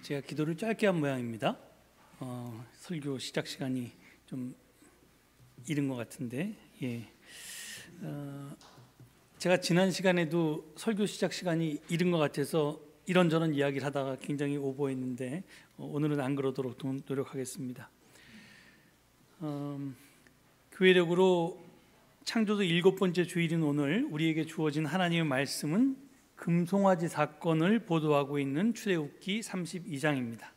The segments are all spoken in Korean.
제가 기도를 짧게 한 모양입니다. 설교 시작 시간이 좀 이른 것 같은데, 제가 지난 시간에도 설교 시작 시간이 이른 것 같아서 이런저런 이야기를 하다가 굉장히 오버했는데 오늘은 안 그러도록 노력하겠습니다. 교회력으로 창조주 7번째 주일인 오늘 우리에게 주어진 하나님의 말씀은 금송아지 사건을 보도하고 있는 출애굽기 32장입니다.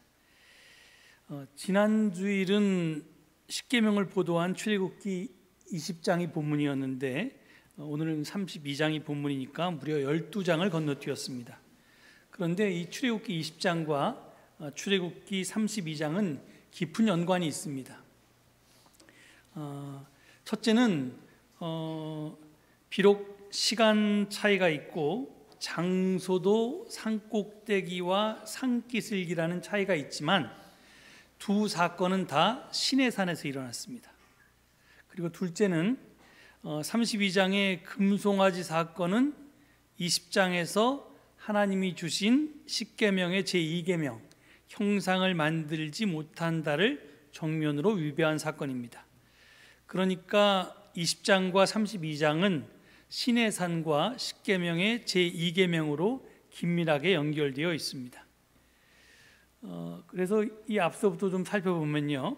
지난 주일은 십계명을 보도한 출애굽기 20장이 본문이었는데 오늘은 32장이 본문이니까 무려 12장을 건너뛰었습니다. 그런데 이 출애굽기 20장과 출애굽기 32장은 깊은 연관이 있습니다. 첫째는 비록 시간 차이가 있고 장소도 산꼭대기와 산기슭이라는 차이가 있지만 두 사건은 다 시내산에서 일어났습니다. 그리고 둘째는 32장의 금송아지 사건은 20장에서 하나님이 주신 십계명의 제2계명 형상을 만들지 못한다를 정면으로 위배한 사건입니다. 그러니까 20장과 32장은 시내산과 십계명의 제2계명으로 긴밀하게 연결되어 있습니다. 그래서 이 앞서부터 좀 살펴보면요,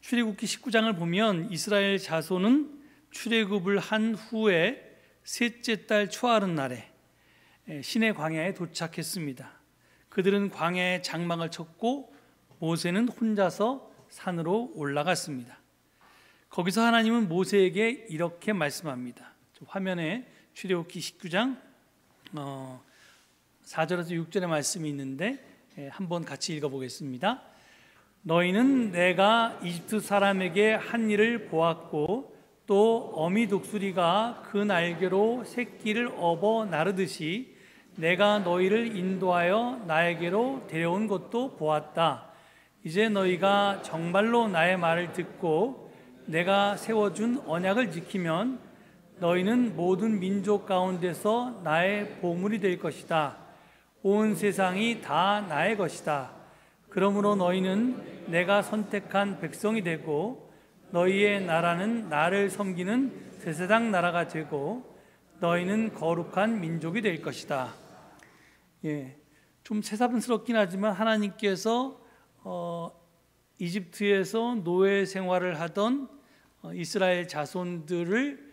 출애굽기 19장을 보면 이스라엘 자손은 출애굽을 한 후에 셋째 달 초하룻 날에 시내 광야에 도착했습니다. 그들은 광야에 장막을 쳤고 모세는 혼자서 산으로 올라갔습니다. 거기서 하나님은 모세에게 이렇게 말씀합니다. 화면에 출애굽기 19장 4절에서 6절의 말씀이 있는데 한번 같이 읽어보겠습니다. 너희는 내가 이집트 사람에게 한 일을 보았고 또 어미 독수리가 그 날개로 새끼를 업어 나르듯이 내가 너희를 인도하여 나에게로 데려온 것도 보았다. 이제 너희가 정말로 나의 말을 듣고 내가 세워준 언약을 지키면 너희는 모든 민족 가운데서 나의 보물이 될 것이다. 온 세상이 다 나의 것이다. 그러므로 너희는 내가 선택한 백성이 되고 너희의 나라는 나를 섬기는 세세당 나라가 되고 너희는 거룩한 민족이 될 것이다. 좀 새삼스럽긴 하지만 하나님께서 이집트에서 노예 생활을 하던 이스라엘 자손들을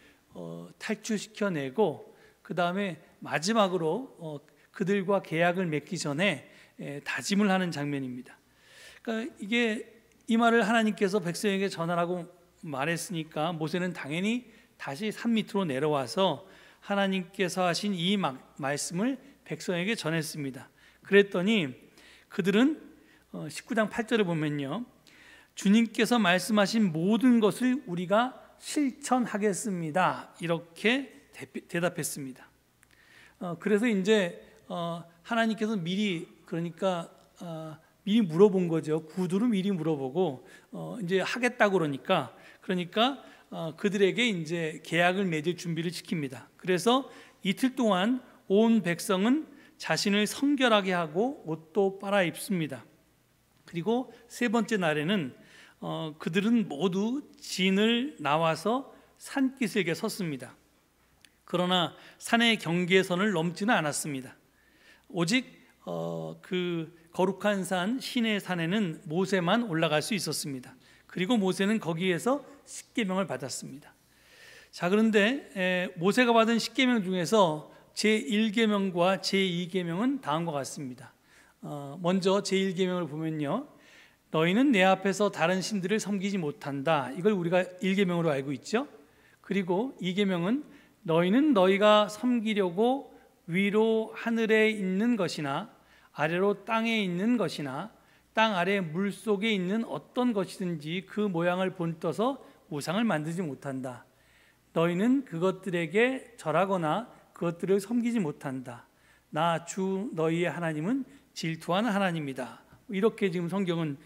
탈출시켜내고 그 다음에 마지막으로 그들과 계약을 맺기 전에 다짐을 하는 장면입니다. 그러니까 이 말을 하나님께서 백성에게 전하라고 말했으니까 모세는 당연히 다시 산 밑으로 내려와서 하나님께서 하신 이 말씀을 백성에게 전했습니다. 그랬더니 그들은 19장 8절을 보면요, 주님께서 말씀하신 모든 것을 우리가 실천하겠습니다. 이렇게 대답했습니다. 그래서 이제 하나님께서 미리 미리 물어본 거죠. 구두로 미리 물어보고 이제 하겠다고 그러니까 그들에게 이제 계약을 맺을 준비를 시킵니다. 그래서 이틀 동안 온 백성은 자신을 성결하게 하고 옷도 빨아 입습니다. 그리고 세 번째 날에는 그들은 모두 진을 나와서 산기슭에 섰습니다. 그러나 산의 경계선을 넘지는 않았습니다. 오직 그 거룩한 산 시내산에는 모세만 올라갈 수 있었습니다. 그리고 모세는 거기에서 십계명을 받았습니다. 자, 그런데 모세가 받은 십계명 중에서 제1계명과 제2계명은 다음과 같습니다. 먼저 제1계명을 보면요, 너희는 내 앞에서 다른 신들을 섬기지 못한다. 이걸 우리가 1계명으로 알고 있죠. 그리고 2계명은 너희는 너희가 섬기려고 위로 하늘에 있는 것이나 아래로 땅에 있는 것이나 땅 아래 물속에 있는 어떤 것이든지 그 모양을 본떠서 우상을 만들지 못한다. 너희는 그것들에게 절하거나 그것들을 섬기지 못한다. 나 주 너희의 하나님은 질투하는 하나님이다. 이렇게 지금 성경은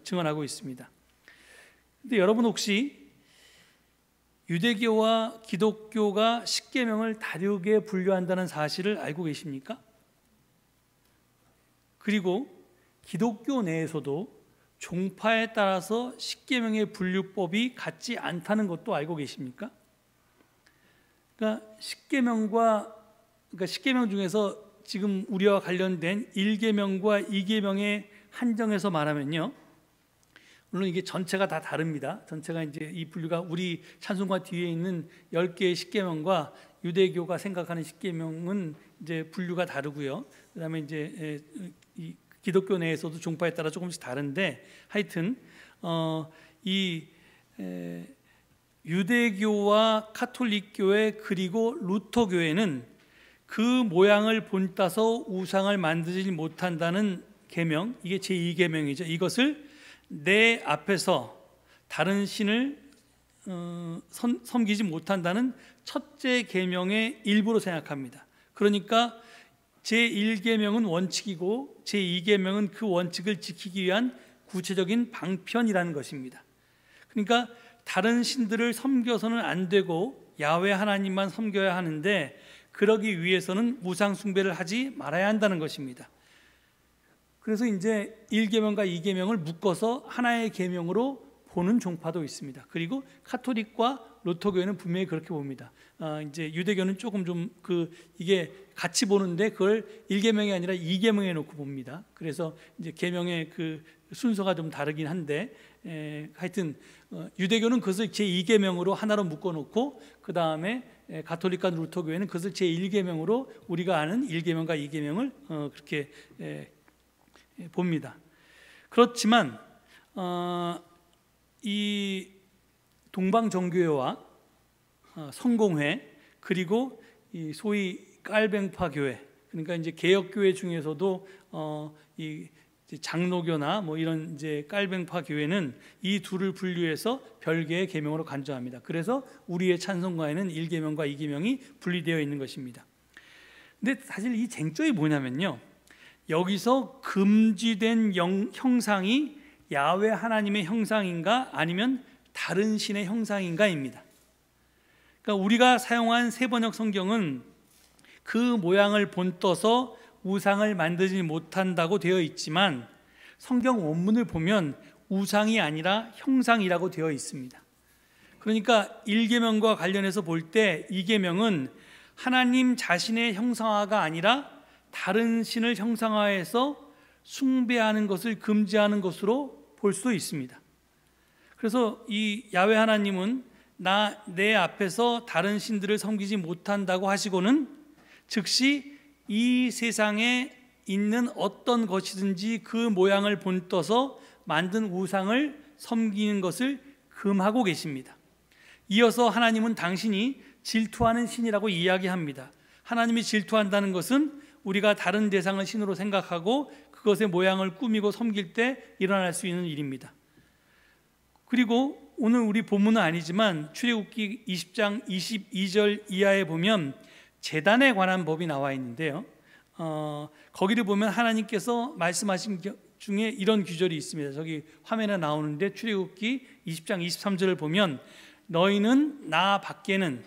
증언하고 있습니다. 근데 여러분 혹시 유대교와 기독교가 십계명을 다르게 분류한다는 사실을 알고 계십니까? 그리고 기독교 내에서도 종파에 따라서 십계명의 분류법이 같지 않다는 것도 알고 계십니까? 그러니까 십계명 중에서 지금 우리와 관련된 1계명과 2계명의 한정에서 말하면요, 물론 이게 전체가 다 다릅니다. 전체가 이제 이 분류가 우리 찬송가 뒤에 있는 10개의 십계명과 유대교가 생각하는 십계명은 이제 분류가 다르고요. 그다음에 이제 이 기독교 내에서도 종파에 따라 조금씩 다른데, 하여튼 이 유대교와 카톨릭교회 그리고 루터교회는 그 모양을 본따서 우상을 만들지 못한다는 계명, 이게 제2계명이죠. 이것을 내 앞에서 다른 신을 섬기지 못한다는 첫째 계명의 일부로 생각합니다. 그러니까 제1계명은 원칙이고 제2계명은 그 원칙을 지키기 위한 구체적인 방편이라는 것입니다. 그러니까 다른 신들을 섬겨서는 안 되고 야훼 하나님만 섬겨야 하는데, 그러기 위해서는 우상 숭배를 하지 말아야 한다는 것입니다. 그래서 이제 1계명과 2계명을 묶어서 하나의 계명으로 보는 종파도 있습니다. 그리고 카톨릭과 루터교회는 분명히 그렇게 봅니다. 이제 유대교는 조금 좀 이게 같이 보는데 그걸 1계명이 아니라 2계명에 놓고 봅니다. 그래서 이제 계명의 그 순서가 좀 다르긴 한데, 하여튼 유대교는 그것을 제2계명으로 하나로 묶어놓고, 그 다음에 가톨릭과 루터교회는 그것을 제1계명으로 우리가 아는 1계명과 2계명을 그렇게 봅니다. 그렇지만 이 동방정교회와 성공회, 그리고 이 소위 깔뱅파 교회, 그러니까 이제 개혁교회 중에서도 이 장로교나 뭐 이런 이제 깔뱅파 교회는 이 둘을 분류해서 별개의 계명으로 간주합니다. 그래서 우리의 찬송가에는 1계명과 2계명이 분리되어 있는 것입니다. 근데 사실 이 쟁점이 뭐냐면요, 여기서 금지된 형상이 야훼 하나님의 형상인가 아니면 다른 신의 형상인가입니다. 그러니까 우리가 사용한 세번역 성경은 그 모양을 본떠서 우상을 만들지 못한다고 되어 있지만, 성경 원문을 보면 우상이 아니라 형상이라고 되어 있습니다. 그러니까 1계명과 관련해서 볼 때 2계명은 하나님 자신의 형상화가 아니라 다른 신을 형상화해서 숭배하는 것을 금지하는 것으로 볼 수도 있습니다. 그래서 이 야훼 하나님은 내 앞에서 다른 신들을 섬기지 못한다고 하시고는 즉시 이 세상에 있는 어떤 것이든지 그 모양을 본떠서 만든 우상을 섬기는 것을 금하고 계십니다. 이어서 하나님은 당신이 질투하는 신이라고 이야기합니다. 하나님이 질투한다는 것은 우리가 다른 대상을 신으로 생각하고 그것의 모양을 꾸미고 섬길 때 일어날 수 있는 일입니다. 그리고 오늘 우리 본문은 아니지만 출애굽기 20장 22절 이하에 보면 제단에 관한 법이 나와 있는데요, 거기를 보면 하나님께서 말씀하신 중에 이런 규절이 있습니다. 저기 화면에 나오는데 출애굽기 20장 23절을 보면 너희는 나 밖에는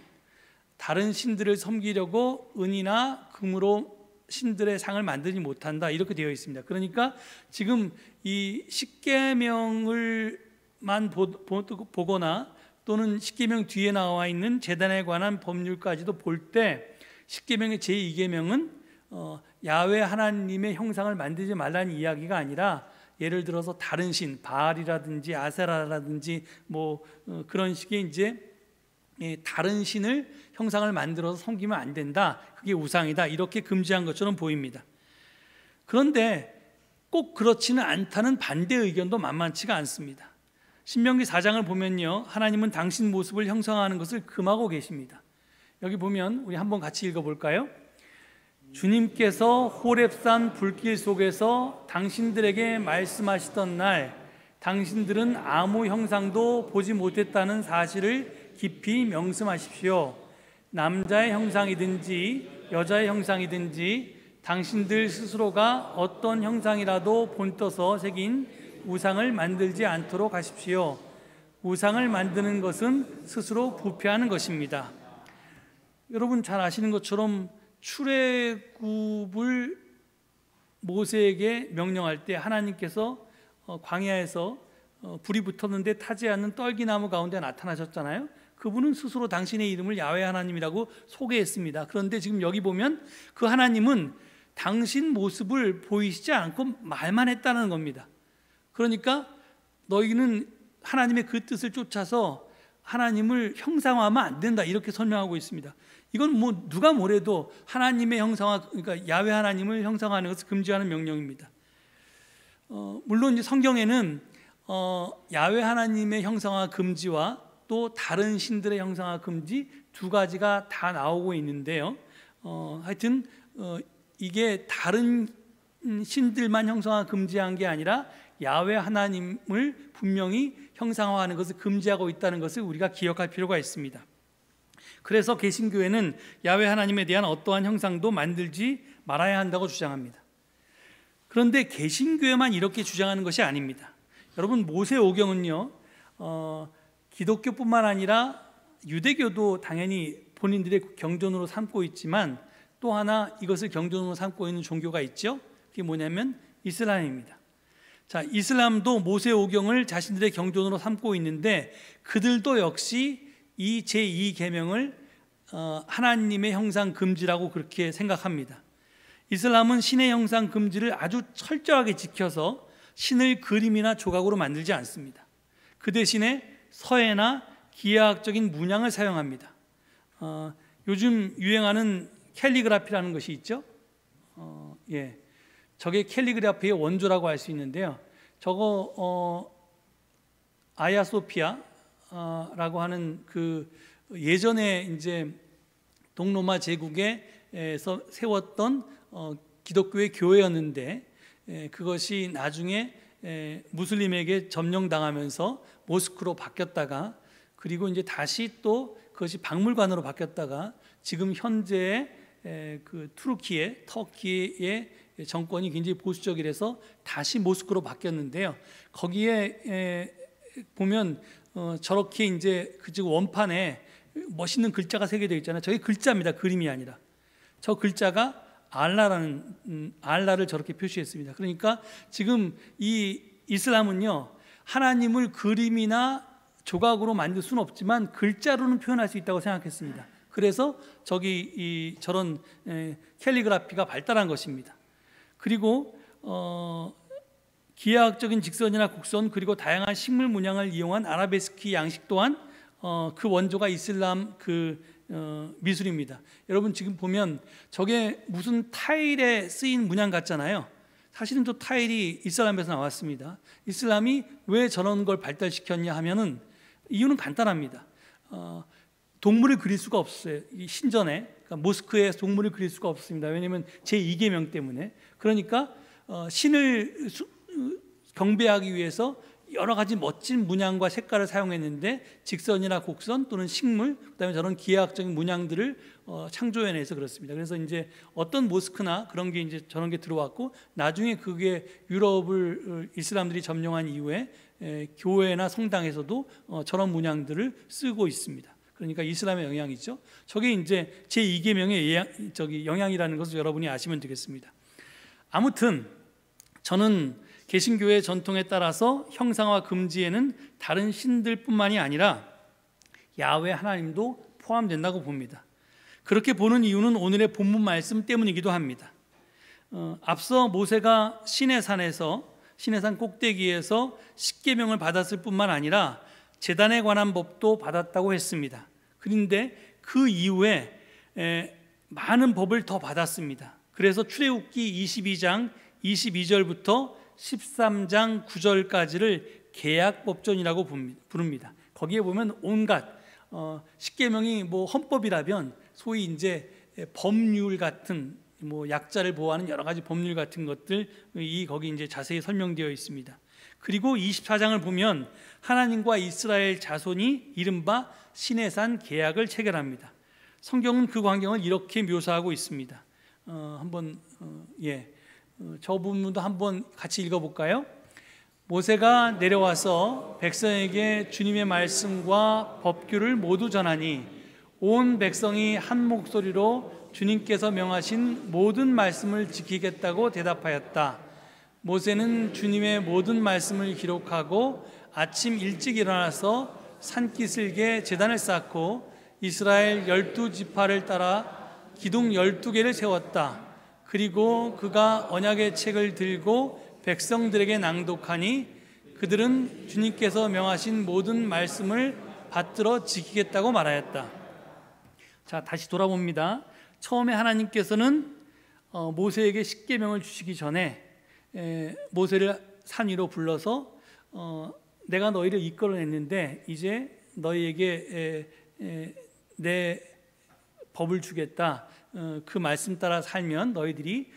다른 신들을 섬기려고 은이나 금으로 신들의 상을 만들지 못한다, 이렇게 되어 있습니다. 그러니까 지금 이 십계명을만 보거나 또는 십계명 뒤에 나와 있는 제단에 관한 법률까지도 볼 때 십계명의 제2계명은 야훼 하나님의 형상을 만들지 말라는 이야기가 아니라, 예를 들어서 다른 신, 바알이라든지 아세라라든지 뭐 그런 식의 이제 다른 신을 형상을 만들어서 섬기면 안 된다, 그게 우상이다, 이렇게 금지한 것처럼 보입니다. 그런데 꼭 그렇지는 않다는 반대 의견도 만만치가 않습니다. 신명기 4장을 보면요, 하나님은 당신 모습을 형상화하는 것을 금하고 계십니다. 여기 보면 우리 한번 같이 읽어볼까요? 주님께서 호렙산 불길 속에서 당신들에게 말씀하시던 날 당신들은 아무 형상도 보지 못했다는 사실을 깊이 명심하십시오. 남자의 형상이든지 여자의 형상이든지 당신들 스스로가 어떤 형상이라도 본떠서 새긴 우상을 만들지 않도록 하십시오. 우상을 만드는 것은 스스로 부패하는 것입니다. 여러분 잘 아시는 것처럼 출애굽을 모세에게 명령할 때 하나님께서 광야에서 불이 붙었는데 타지 않는 떨기나무 가운데 나타나셨잖아요. 그분은 스스로 당신의 이름을 야훼 하나님이라고 소개했습니다. 그런데 지금 여기 보면 그 하나님은 당신 모습을 보이시지 않고 말만 했다는 겁니다. 그러니까 너희는 하나님의 그 뜻을 쫓아서 하나님을 형상화하면 안 된다, 이렇게 설명하고 있습니다. 이건 뭐 누가 뭐래도 하나님의 형상화, 그러니까 야훼 하나님을 형상화하는 것을 금지하는 명령입니다. 물론 이제 성경에는 야훼 하나님의 형상화 금지와 또 다른 신들의 형상화 금지 두 가지가 다 나오고 있는데요. 하여튼 이게 다른 신들만 형상화 금지한 게 아니라 야훼 하나님을 분명히 형상화하는 것을 금지하고 있다는 것을 우리가 기억할 필요가 있습니다. 그래서 개신교회는 야훼 하나님에 대한 어떠한 형상도 만들지 말아야 한다고 주장합니다. 그런데 개신교회만 이렇게 주장하는 것이 아닙니다. 여러분, 모세오경은요, 기독교뿐만 아니라 유대교도 당연히 본인들의 경전으로 삼고 있지만 또 하나 이것을 경전으로 삼고 있는 종교가 있죠. 그게 뭐냐면 이슬람입니다. 자, 이슬람도 모세오경을 자신들의 경전으로 삼고 있는데 그들도 역시 이 제2계명을 하나님의 형상 금지라고 그렇게 생각합니다. 이슬람은 신의 형상 금지를 아주 철저하게 지켜서 신을 그림이나 조각으로 만들지 않습니다. 그 대신에 서예나 기하학적인 문양을 사용합니다. 요즘 유행하는 캘리그라피라는 것이 있죠. 저게 캘리그라피의 원조라고 할 수 있는데요. 저거 아야 소피아라고 하는 그 예전에 이제 동로마 제국에서 세웠던 기독교의 교회였는데 그것이 나중에 무슬림에게 점령당하면서 모스크로 바뀌었다가 그리고 이제 다시 또 그것이 박물관으로 바뀌었다가 지금 현재 그 터키의 정권이 굉장히 보수적이라서 다시 모스크로 바뀌었는데요. 거기에 보면 저렇게 이제 그 원판에 멋있는 글자가 새겨져 있잖아요. 저게 글자입니다. 그림이 아니라. 저 글자가 알라를 저렇게 표시했습니다. 그러니까 지금 이 이슬람은요, 하나님을 그림이나 조각으로 만들 수는 없지만 글자로는 표현할 수 있다고 생각했습니다. 그래서 저런 캘리그라피가 발달한 것입니다. 그리고 기하학적인 직선이나 곡선 그리고 다양한 식물 문양을 이용한 아라베스크 양식 또한 그 원조가 이슬람 미술입니다. 여러분 지금 보면 저게 무슨 타일에 쓰인 문양 같잖아요. 사실은 저 타일이 이슬람에서 나왔습니다. 이슬람이 왜 저런 걸 발달시켰냐 하면은 이유는 간단합니다. 동물을 그릴 수가 없어요. 이 신전에, 그러니까 모스크에 동물을 그릴 수가 없습니다. 왜냐하면 제2계명 때문에. 그러니까 신을 경배하기 위해서 여러 가지 멋진 문양과 색깔을 사용했는데 직선이나 곡선 또는 식물, 그다음에 저런 기하학적인 문양들을 창조해내서 그렇습니다. 그래서 이제 어떤 모스크나 그런 게 이제 저런 게 들어왔고 나중에 그게 유럽을 이슬람들이 점령한 이후에 교회나 성당에서도 저런 문양들을 쓰고 있습니다. 그러니까 이슬람의 영향이죠. 저게 이제 제2계명의 영향이라는 것을 여러분이 아시면 되겠습니다. 아무튼 저는 개신교의 전통에 따라서 형상화 금지에는 다른 신들뿐만이 아니라 야훼 하나님도 포함된다고 봅니다. 그렇게 보는 이유는 오늘의 본문 말씀 때문이기도 합니다. 앞서 모세가 시내산 꼭대기에서 십계명을 받았을 뿐만 아니라 제단에 관한 법도 받았다고 했습니다. 그런데 그 이후에 많은 법을 더 받았습니다. 그래서 출애굽기 22장 22절부터 13장 9절까지를 계약법전이라고 부릅니다. 거기에 보면 온갖 십계명이 뭐 헌법이라면 소위 이제 법률 같은 뭐 약자를 보호하는 여러 가지 법률 같은 것들이 거기 이제 자세히 설명되어 있습니다. 그리고 24장을 보면 하나님과 이스라엘 자손이 이른바 시내산 계약을 체결합니다. 성경은 그 광경을 이렇게 묘사하고 있습니다. 저 부분도 한번 같이 읽어볼까요? 모세가 내려와서 백성에게 주님의 말씀과 법규를 모두 전하니 온 백성이 한 목소리로 주님께서 명하신 모든 말씀을 지키겠다고 대답하였다. 모세는 주님의 모든 말씀을 기록하고 아침 일찍 일어나서 산기슭에 제단을 쌓고 이스라엘 12지파를 따라 기둥 12개를 세웠다. 그리고 그가 언약의 책을 들고 백성들에게 낭독하니 그들은 주님께서 명하신 모든 말씀을 받들어 지키겠다고 말하였다. 자, 다시 돌아봅니다. 처음에 하나님께서는 모세에게 십계명을 주시기 전에 모세를 산 위로 불러서 내가 너희를 이끌어냈는데 이제 너희에게 내 법을 주겠다. 그 말씀 따라 살면 너희들이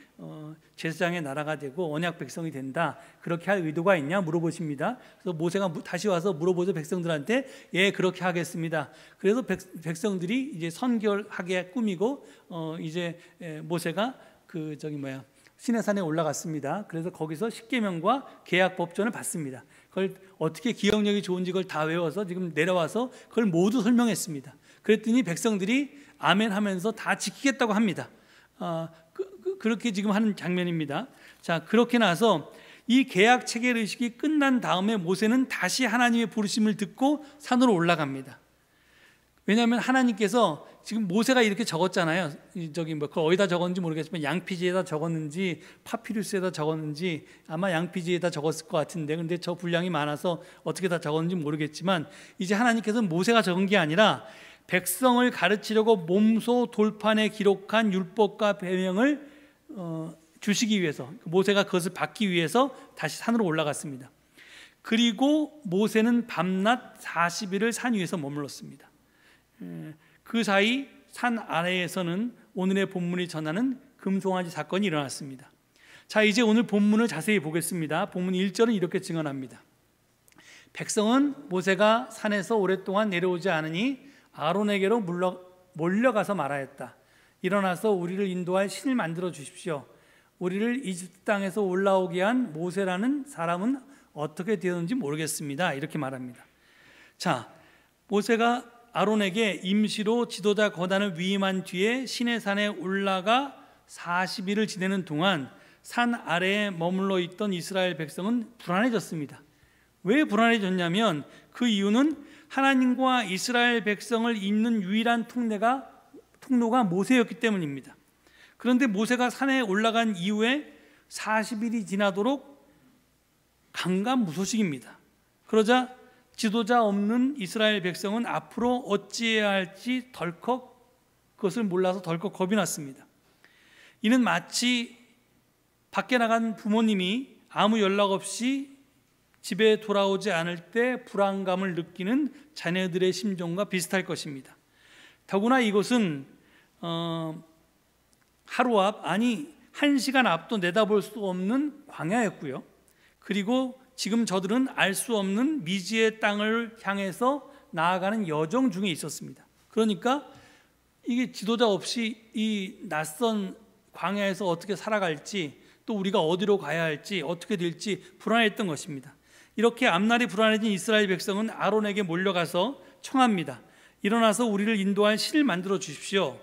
제사장의 나라가 되고 언약 백성이 된다. 그렇게 할 의도가 있냐 물어보십니다. 그래서 모세가 다시 와서 물어보죠. 백성들한테. 예, 그렇게 하겠습니다. 그래서 백성들이 이제 선결하게 꾸미고 이제 모세가 시내산에 올라갔습니다. 그래서 거기서 십계명과 계약 법전을 받습니다. 그걸 어떻게 기억력이 좋은지 그걸 다 외워서 지금 내려와서 그걸 모두 설명했습니다. 그랬더니 백성들이 아멘 하면서 다 지키겠다고 합니다. 그렇게 지금 하는 장면입니다. 자, 그렇게 나서 이 계약 체결 의식이 끝난 다음에 모세는 다시 하나님의 부르심을 듣고 산으로 올라갑니다. 왜냐하면 하나님께서 지금 모세가 이렇게 적었잖아요. 그걸 어디다 적었는지 모르겠지만 양피지에다 적었는지 파피루스에다 적었는지 아마 양피지에다 적었을 것 같은데, 근데 저 분량이 많아서 어떻게 다 적었는지 모르겠지만 이제 하나님께서 모세가 적은 게 아니라 백성을 가르치려고 몸소 돌판에 기록한 율법과 계명을 주시기 위해서, 모세가 그것을 받기 위해서 다시 산으로 올라갔습니다. 그리고 모세는 밤낮 40일을 산 위에서 머물렀습니다. 그 사이 산 아래에서는 오늘의 본문이 전하는 금송아지 사건이 일어났습니다. 자, 이제 오늘 본문을 자세히 보겠습니다. 본문 1절은 이렇게 증언합니다. 백성은 모세가 산에서 오랫동안 내려오지 않으니 아론에게로 몰려가서 말하였다. 일어나서 우리를 인도할 신을 만들어 주십시오. 우리를 이집트 땅에서 올라오게 한 모세라는 사람은 어떻게 되었는지 모르겠습니다. 이렇게 말합니다. 자, 모세가 아론에게 임시로 지도자 권한을 위임한 뒤에 시내산에 올라가 40일을 지내는 동안 산 아래에 머물러 있던 이스라엘 백성은 불안해졌습니다. 왜 불안해졌냐면 그 이유는 하나님과 이스라엘 백성을 잇는 유일한 통로가 모세였기 때문입니다. 그런데 모세가 산에 올라간 이후에 40일이 지나도록 강간무소식입니다. 그러자 지도자 없는 이스라엘 백성은 앞으로 어찌해야 할지 그것을 몰라서 덜컥 겁이 났습니다. 이는 마치 밖에 나간 부모님이 아무 연락 없이 집에 돌아오지 않을 때 불안감을 느끼는 자녀들의 심정과 비슷할 것입니다. 더구나 이곳은 하루 앞, 아니 1시간 앞도 내다볼 수 없는 광야였고요. 그리고 지금 저들은 알 수 없는 미지의 땅을 향해서 나아가는 여정 중에 있었습니다. 그러니까 이게 지도자 없이 이 낯선 광야에서 어떻게 살아갈지, 또 우리가 어디로 가야 할지, 어떻게 될지 불안했던 것입니다. 이렇게 앞날이 불안해진 이스라엘 백성은 아론에게 몰려가서 청합니다. 일어나서 우리를 인도할 신을 만들어 주십시오.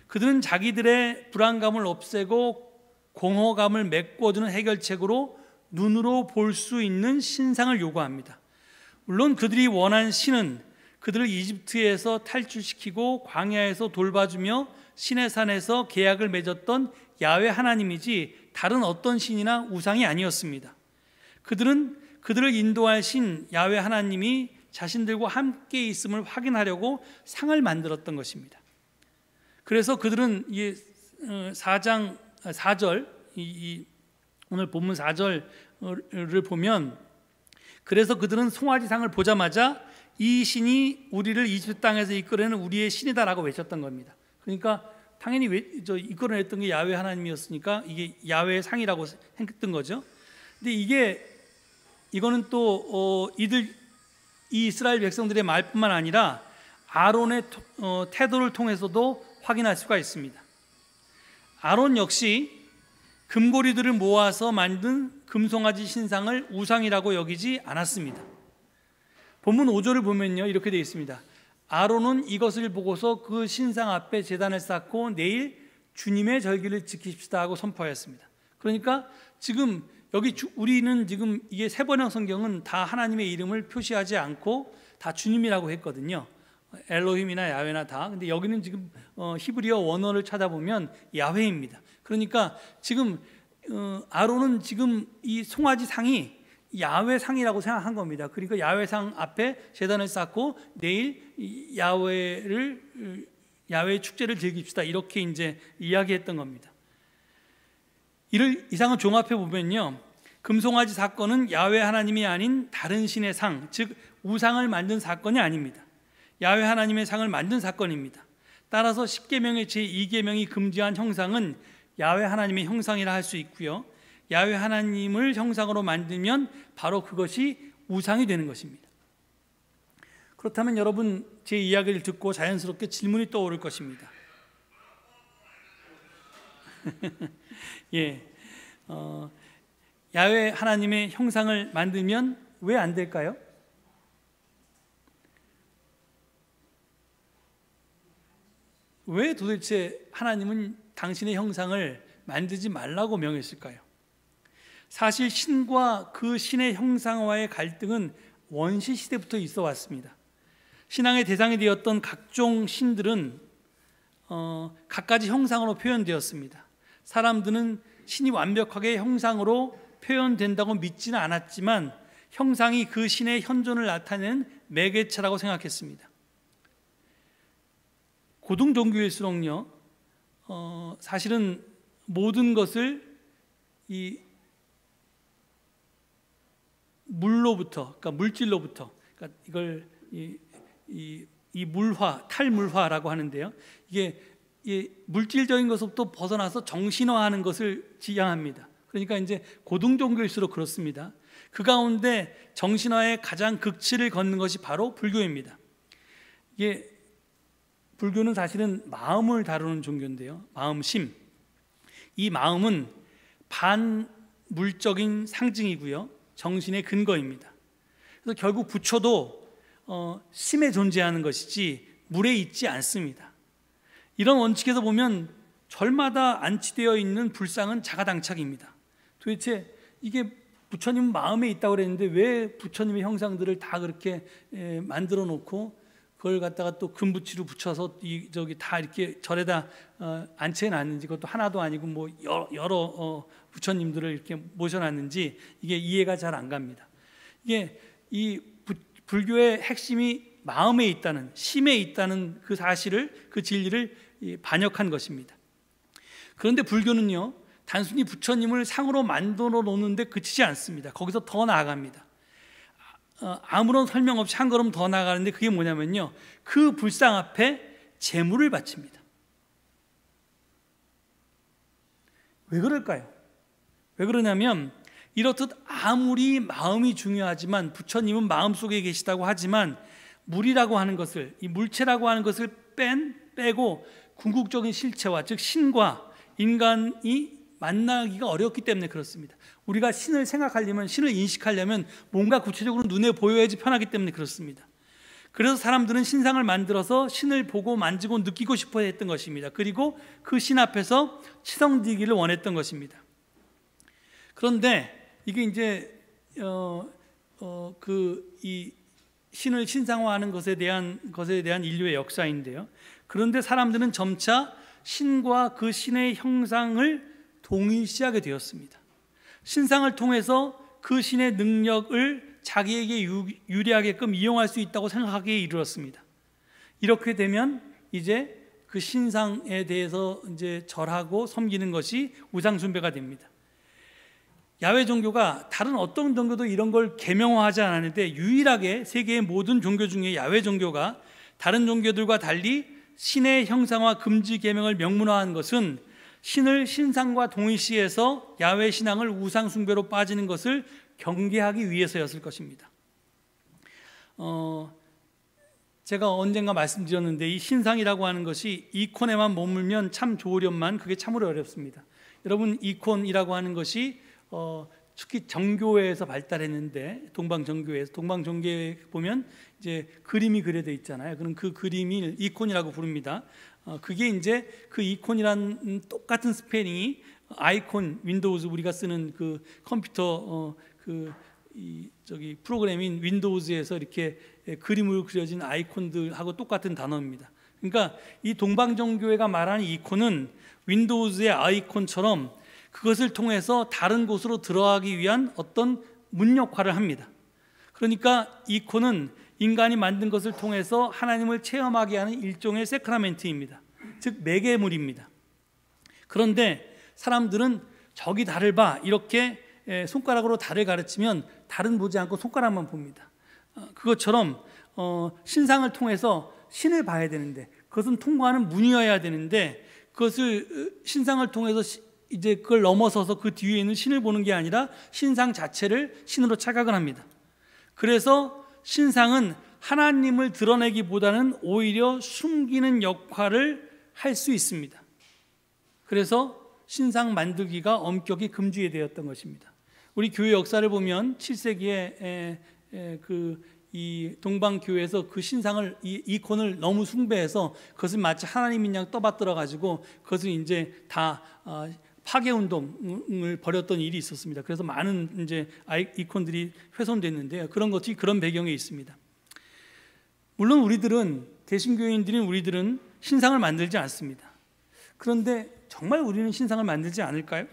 그들은 자기들의 불안감을 없애고 공허감을 메꿔주는 해결책으로 눈으로 볼 수 있는 신상을 요구합니다. 물론 그들이 원한 신은 그들을 이집트에서 탈출시키고 광야에서 돌봐주며 시내산에서 계약을 맺었던 야훼 하나님이지 다른 어떤 신이나 우상이 아니었습니다. 그들은 그들을 인도할 신 야훼 하나님이 자신들과 함께 있음을 확인하려고 상을 만들었던 것입니다. 그래서 그들은 4절 오늘 본문 4절을 보면, 그래서 그들은 송아지상을 보자마자 이 신이 우리를 이집트 땅에서 이끌어내는 우리의 신이다라고 외쳤던 겁니다. 그러니까 당연히 이끌어냈던 게 야훼 하나님이었으니까 이게 야훼의 상이라고 생각했던 거죠. 근데 이거는 또 이 이스라엘 백성들의 말뿐만 아니라 아론의 태도를 통해서도 확인할 수가 있습니다. 아론 역시 금고리들을 모아서 만든 금송아지 신상을 우상이라고 여기지 않았습니다. 본문 5절을 보면요, 이렇게 되어 있습니다. 아론은 이것을 보고서 그 신상 앞에 제단을 쌓고 내일 주님의 절기를 지킵시다 하고 선포하였습니다. 그러니까 지금 여기 우리는 지금 이게 세 번역 성경은 다 하나님의 이름을 표시하지 않고 다 주님이라고 했거든요. 엘로힘이나 야훼나 다. 근데 여기는 지금 히브리어 원어를 찾아보면 야훼입니다. 그러니까 지금 아론은 지금 이 송아지 상이 야훼 상이라고 생각한 겁니다. 그러니까 야훼 상 앞에 제단을 쌓고 내일 야훼 축제를 즐깁시다, 이렇게 이제 이야기했던 겁니다. 이를 이상을 종합해 보면요, 금송아지 사건은 야훼 하나님이 아닌 다른 신의 상, 즉 우상을 만든 사건이 아닙니다. 야훼 하나님의 상을 만든 사건입니다. 따라서 10계명의 제2계명이 금지한 형상은 야훼 하나님의 형상이라 할 수 있고요, 야훼 하나님을 형상으로 만들면 바로 그것이 우상이 되는 것입니다. 그렇다면 여러분, 제 이야기를 듣고 자연스럽게 질문이 떠오를 것입니다. 예, 야훼 하나님의 형상을 만들면 왜 안 될까요? 왜 도대체 하나님은 당신의 형상을 만들지 말라고 명했을까요? 사실 신과 그 신의 형상과의 갈등은 원시 시대부터 있어 왔습니다. 신앙의 대상이 되었던 각종 신들은 갖가지 형상으로 표현되었습니다. 사람들은 신이 완벽하게 형상으로 표현된다고 믿지는 않았지만 형상이 그 신의 현존을 나타내는 매개체라고 생각했습니다. 고등 종교일수록요, 사실은 모든 것을 이 물로부터, 그러니까 물질로부터, 그러니까 이걸 이 물화, 탈물화라고 하는데요, 이게 물질적인 것부터 벗어나서 정신화하는 것을 지향합니다. 그러니까 이제 고등 종교일수록 그렇습니다. 그 가운데 정신화의 가장 극치를 걷는 것이 바로 불교입니다. 이게 불교는 사실은 마음을 다루는 종교인데요, 마음심. 이 마음은 반물적인 상징이고요, 정신의 근거입니다. 그래서 결국 부처도 심에 존재하는 것이지 물에 있지 않습니다. 이런 원칙에서 보면 절마다 안치되어 있는 불상은 자가당착입니다. 도대체 이게 부처님 마음에 있다고 그랬는데 왜 부처님의 형상들을 다 그렇게 만들어 놓고 그걸 갖다가 또 금붙이로 붙여서 다 이렇게 절에다 안치해 놨는지, 그것도 하나도 아니고 뭐 여러 부처님들을 이렇게 모셔놨는지 이게 이해가 잘 안 갑니다. 이게 이 불교의 핵심이 마음에 있다는, 심에 있다는 그 사실을, 그 진리를 반역한 것입니다. 그런데 불교는요, 단순히 부처님을 상으로 만들어 놓는데 그치지 않습니다. 거기서 더 나아갑니다. 아무런 설명 없이 한 걸음 더 나아가는데 그게 뭐냐면요, 그 불상 앞에 제물을 바칩니다. 왜 그럴까요? 왜 그러냐면, 이렇듯 아무리 마음이 중요하지만 부처님은 마음속에 계시다고 하지만 물이라고 하는 것을, 이 물체라고 하는 것을 빼고 궁극적인 실체와, 즉 신과 인간이 만나기가 어렵기 때문에 그렇습니다. 우리가 신을 생각하려면, 신을 인식하려면 뭔가 구체적으로 눈에 보여야지 편하기 때문에 그렇습니다. 그래서 사람들은 신상을 만들어서 신을 보고 만지고 느끼고 싶어 했던 것입니다. 그리고 그 신 앞에서 치성드리기를 원했던 것입니다. 그런데 이게 이제 이 신을 신상화하는 것에 대한 인류의 역사인데요, 그런데 사람들은 점차 신과 그 신의 형상을 동일시하게 되었습니다. 신상을 통해서 그 신의 능력을 자기에게 유리하게끔 이용할 수 있다고 생각하기에 이르렀습니다. 이렇게 되면 이제 그 신상에 대해서 이제 절하고 섬기는 것이 우상 숭배가 됩니다. 야훼 종교가 다른 어떤 종교도 이런 걸 계명화하지 않았는데, 유일하게 세계의 모든 종교 중에 야훼 종교가 다른 종교들과 달리 신의 형상화 금지 계명을 명문화한 것은 신을 신상과 동일시해서 야훼 신앙을 우상 숭배로 빠지는 것을 경계하기 위해서였을 것입니다. 제가 언젠가 말씀드렸는데, 이 신상이라고 하는 것이 이콘에만 머물면 참 좋으련만 그게 참으로 어렵습니다. 여러분, 이콘이라고 하는 것이 특히 정교회에서 발달했는데, 동방정교회에 보면 이제 그림이 그려져 있잖아요. 그럼 그 그림이 이콘이라고 부릅니다. 그게 이제 그 이콘이란 똑같은 스페링이 아이콘, 윈도우즈 우리가 쓰는 그 컴퓨터 프로그램인 윈도우즈에서 이렇게 그림으로 그려진 아이콘들하고 똑같은 단어입니다. 그러니까 이 동방정교회가 말하는 이콘은 윈도우즈의 아이콘처럼 그것을 통해서 다른 곳으로 들어가기 위한 어떤 문 역할을 합니다. 그러니까 이콘은 인간이 만든 것을 통해서 하나님을 체험하게 하는 일종의 세크라멘트입니다. 즉 매개물입니다. 그런데 사람들은 저기 달을 봐 이렇게 손가락으로 달을 가르치면 달은 보지 않고 손가락만 봅니다. 그것처럼 신상을 통해서 신을 봐야 되는데, 그것은 통과하는 문이어야 되는데, 그것을 신상을 통해서 이제 그걸 넘어서서 그 뒤에 있는 신을 보는 게 아니라 신상 자체를 신으로 착각을 합니다. 그래서 신상은 하나님을 드러내기보다는 오히려 숨기는 역할을 할 수 있습니다. 그래서 신상 만들기가 엄격히 금지되었던 것입니다. 우리 교회 역사를 보면 7세기에 이 동방교회에서 그 신상을, 이 이콘을 너무 숭배해서 그것을 마치 하나님인 양 떠받들어 가지고 그것을 이제 다 파괴 운동을 벌였던 일이 있었습니다. 그래서 많은 이제 이콘들이 훼손됐는데요. 그런 배경에 있습니다. 물론 개신교인들인 우리들은 신상을 만들지 않습니다. 그런데 정말 우리는 신상을 만들지 않을까요?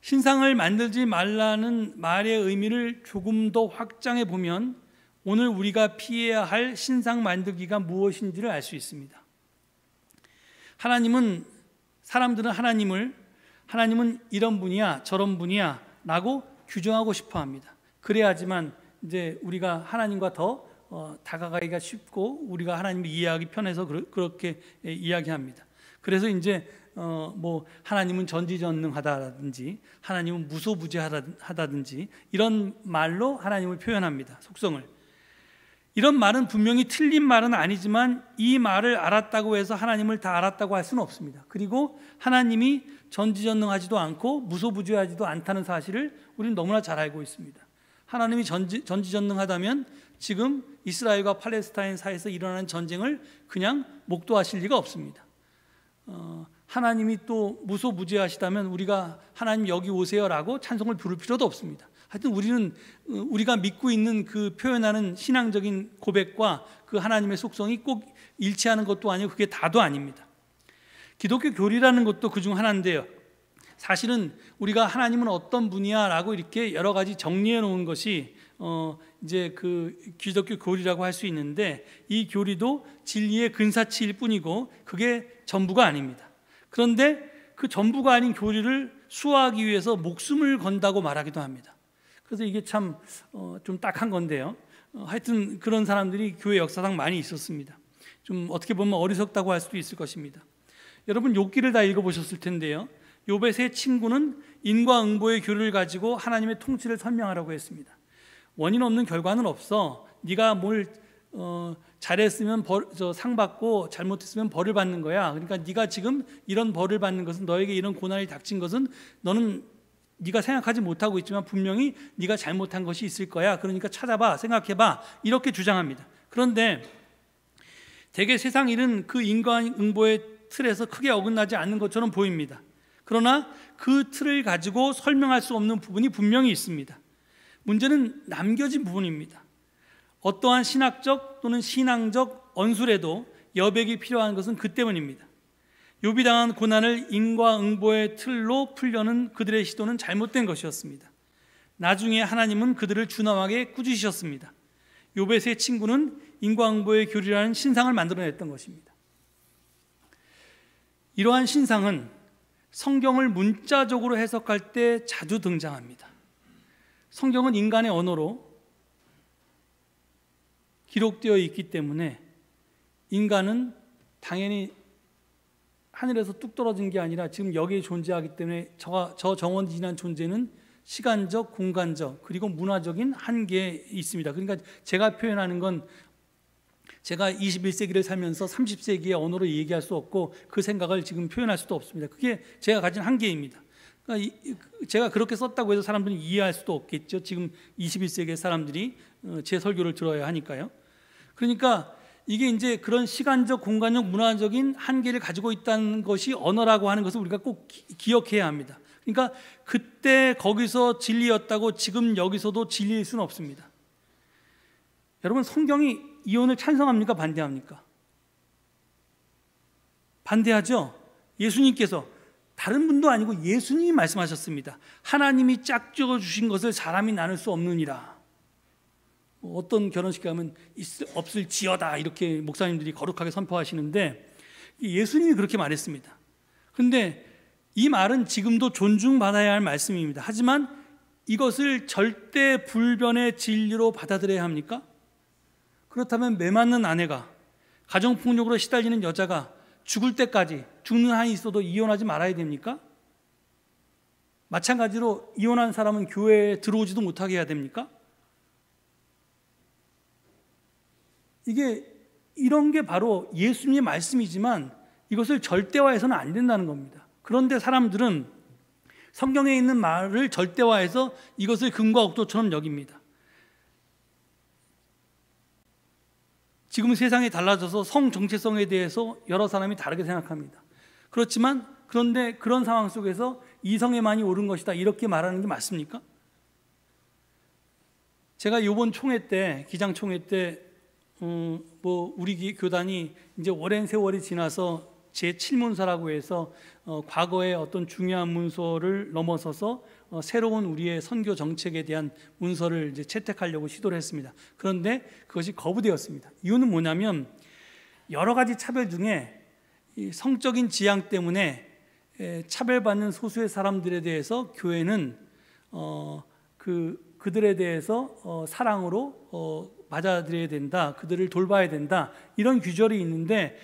신상을 만들지 말라는 말의 의미를 조금 더 확장해 보면 오늘 우리가 피해야 할 신상 만들기가 무엇인지를 알 수 있습니다. 사람들은 하나님은 이런 분이야 저런 분이야 라고 규정하고 싶어 합니다. 그래야지만 이제 우리가 하나님과 더 다가가기가 쉽고 우리가 하나님을 이해하기 편해서 그렇게 이야기합니다. 그래서 이제 하나님은 전지전능하다든지 하나님은 무소부재하다든지 이런 말로 하나님을 표현합니다. 속성을. 이런 말은 분명히 틀린 말은 아니지만 이 말을 알았다고 해서 하나님을 다 알았다고 할 수는 없습니다. 그리고 하나님이 전지전능하지도 않고 무소부재하지도 않다는 사실을 우리는 너무나 잘 알고 있습니다. 하나님이 전지전능하다면 지금 이스라엘과 팔레스타인 사이에서 일어나는 전쟁을 그냥 목도하실 리가 없습니다. 하나님이 또 무소부재하시다면 우리가 하나님 여기 오세요라고 찬송을 부를 필요도 없습니다. 하여튼 우리가 믿고 있는 그 표현하는 신앙적인 고백과 그 하나님의 속성이 꼭 일치하는 것도 아니고 그게 다도 아닙니다. 기독교 교리라는 것도 그중 하나인데요. 사실은 우리가 하나님은 어떤 분이야라고 이렇게 여러 가지 정리해 놓은 것이 이제 그 기독교 교리라고 할 수 있는데, 이 교리도 진리의 근사치일 뿐이고 그게 전부가 아닙니다. 그런데 그 전부가 아닌 교리를 수호하기 위해서 목숨을 건다고 말하기도 합니다. 그래서 이게 참 좀 딱한 건데요. 하여튼 그런 사람들이 교회 역사상 많이 있었습니다. 좀 어떻게 보면 어리석다고 할 수도 있을 것입니다. 여러분 욥기를 다 읽어보셨을 텐데요. 욥의 세 친구는 인과응보의 교리를 가지고 하나님의 통치를 설명하라고 했습니다. 원인 없는 결과는 없어. 네가 뭘 잘했으면 상 받고 잘못했으면 벌을 받는 거야. 그러니까 네가 지금 이런 벌을 받는 것은, 너에게 이런 고난이 닥친 것은 너는 네가 생각하지 못하고 있지만 분명히 네가 잘못한 것이 있을 거야. 그러니까 찾아봐, 생각해봐, 이렇게 주장합니다. 그런데 대개 세상 일은 그 인과응보의 틀에서 크게 어긋나지 않는 것처럼 보입니다. 그러나 그 틀을 가지고 설명할 수 없는 부분이 분명히 있습니다. 문제는 남겨진 부분입니다. 어떠한 신학적 또는 신앙적 언술에도 여백이 필요한 것은 그 때문입니다. 욥이 당한 고난을 인과응보의 틀로 풀려는 그들의 시도는 잘못된 것이었습니다. 나중에 하나님은 그들을 준엄하게 꾸짖으셨습니다. 욥의 세 친구는 인과응보의 교리라는 신상을 만들어냈던 것입니다. 이러한 신상은 성경을 문자적으로 해석할 때 자주 등장합니다. 성경은 인간의 언어로 기록되어 있기 때문에 인간은 당연히 하늘에서 뚝 떨어진 게 아니라 지금 여기에 존재하기 때문에 저 정원이 지난 존재는 시간적, 공간적, 그리고 문화적인 한계에 있습니다. 그러니까 제가 표현하는 건 제가 21세기를 살면서 30세기의 언어로 얘기할 수 없고 그 생각을 지금 표현할 수도 없습니다. 그게 제가 가진 한계입니다. 그러니까 제가 그렇게 썼다고 해서 사람들이 이해할 수도 없겠죠. 지금 21세기의 사람들이 제 설교를 들어야 하니까요. 그러니까 이게 이제 그런 시간적, 공간적, 문화적인 한계를 가지고 있다는 것이 언어라고 하는 것을 우리가 꼭 기억해야 합니다. 그러니까 그때 거기서 진리였다고 지금 여기서도 진리일 수는 없습니다. 여러분, 성경이 이혼을 찬성합니까? 반대합니까? 반대하죠. 예수님께서, 다른 분도 아니고 예수님이 말씀하셨습니다. 하나님이 짝지어 주신 것을 사람이 나눌 수 없느니라. 어떤 결혼식 가면 없을지어다 이렇게 목사님들이 거룩하게 선포하시는데 예수님이 그렇게 말했습니다. 그런데 이 말은 지금도 존중받아야 할 말씀입니다. 하지만 이것을 절대 불변의 진리로 받아들여야 합니까? 그렇다면 매 맞는 아내가, 가정폭력으로 시달리는 여자가 죽을 때까지, 죽는 한이 있어도 이혼하지 말아야 됩니까? 마찬가지로 이혼한 사람은 교회에 들어오지도 못하게 해야 됩니까? 이런 게 바로 예수님의 말씀이지만 이것을 절대화해서는 안 된다는 겁니다. 그런데 사람들은 성경에 있는 말을 절대화해서 이것을 금과 옥토처럼 여깁니다. 지금 세상이 달라져서 성 정체성에 대해서 여러 사람이 다르게 생각합니다. 그런데 그런 상황 속에서 이성에만이 옳은 것이다 이렇게 말하는 게 맞습니까? 제가 이번 총회 때, 기장총회 때 우리 교단이 이제 오랜 세월이 지나서 제7문서라고 해서 과거의 어떤 중요한 문서를 넘어서서 새로운 우리의 선교 정책에 대한 문서를 이제 채택하려고 시도를 했습니다. 그런데 그것이 거부되었습니다. 이유는 뭐냐면 여러 가지 차별 중에 이 성적인 지향 때문에 차별받는 소수의 사람들에 대해서 교회는 그들에 대해서 사랑으로 맞아들여야 된다, 그들을 돌봐야 된다, 이런 규절이 있는데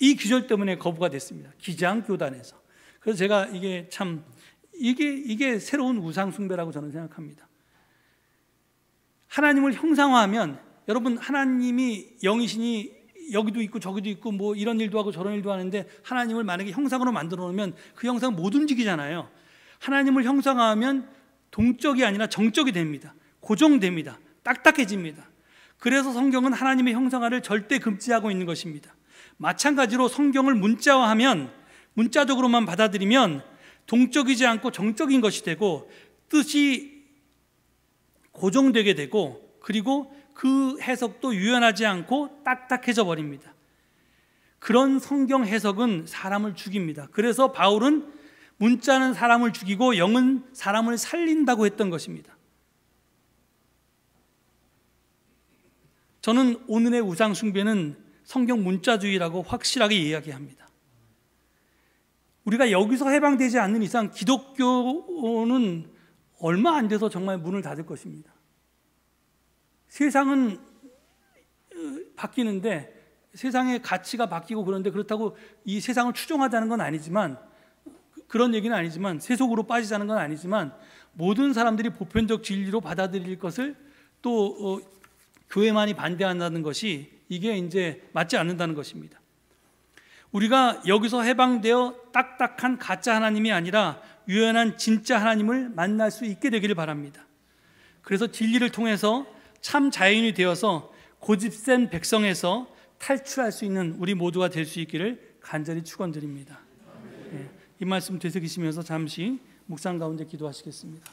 이 규절 때문에 거부가 됐습니다. 기장교단에서. 그래서 제가 이게 새로운 우상숭배라고 저는 생각합니다. 하나님을 형상화하면, 여러분, 하나님이 영이시니 여기도 있고 저기도 있고 뭐 이런 일도 하고 저런 일도 하는데 하나님을 만약에 형상으로 만들어 놓으면 그 형상 못 움직이잖아요. 하나님을 형상화하면 동적이 아니라 정적이 됩니다. 고정됩니다. 딱딱해집니다. 그래서 성경은 하나님의 형상화를 절대 금지하고 있는 것입니다. 마찬가지로 성경을 문자화하면, 문자적으로만 받아들이면 동적이지 않고 정적인 것이 되고 뜻이 고정되게 되고, 그리고 그 해석도 유연하지 않고 딱딱해져 버립니다. 그런 성경 해석은 사람을 죽입니다. 그래서 바울은 문자는 사람을 죽이고 영은 사람을 살린다고 했던 것입니다. 저는 오늘의 우상숭배는 성경 문자주의라고 확실하게 이야기합니다. 우리가 여기서 해방되지 않는 이상 기독교는 얼마 안 돼서 정말 문을 닫을 것입니다. 세상은 바뀌는데, 세상의 가치가 바뀌고 그런데 그렇다고 이 세상을 추종하자는 건 아니지만, 그런 얘기는 아니지만, 세속으로 빠지자는 건 아니지만, 모든 사람들이 보편적 진리로 받아들일 것을 또 교회만이 반대한다는 것이 이게 이제 맞지 않는다는 것입니다. 우리가 여기서 해방되어 딱딱한 가짜 하나님이 아니라 유연한 진짜 하나님을 만날 수 있게 되기를 바랍니다. 그래서 진리를 통해서 참 자연이 되어서 고집센 백성에서 탈출할 수 있는 우리 모두가 될 수 있기를 간절히 축원드립니다. 이 말씀 되새기시면서 잠시 묵상 가운데 기도하시겠습니다.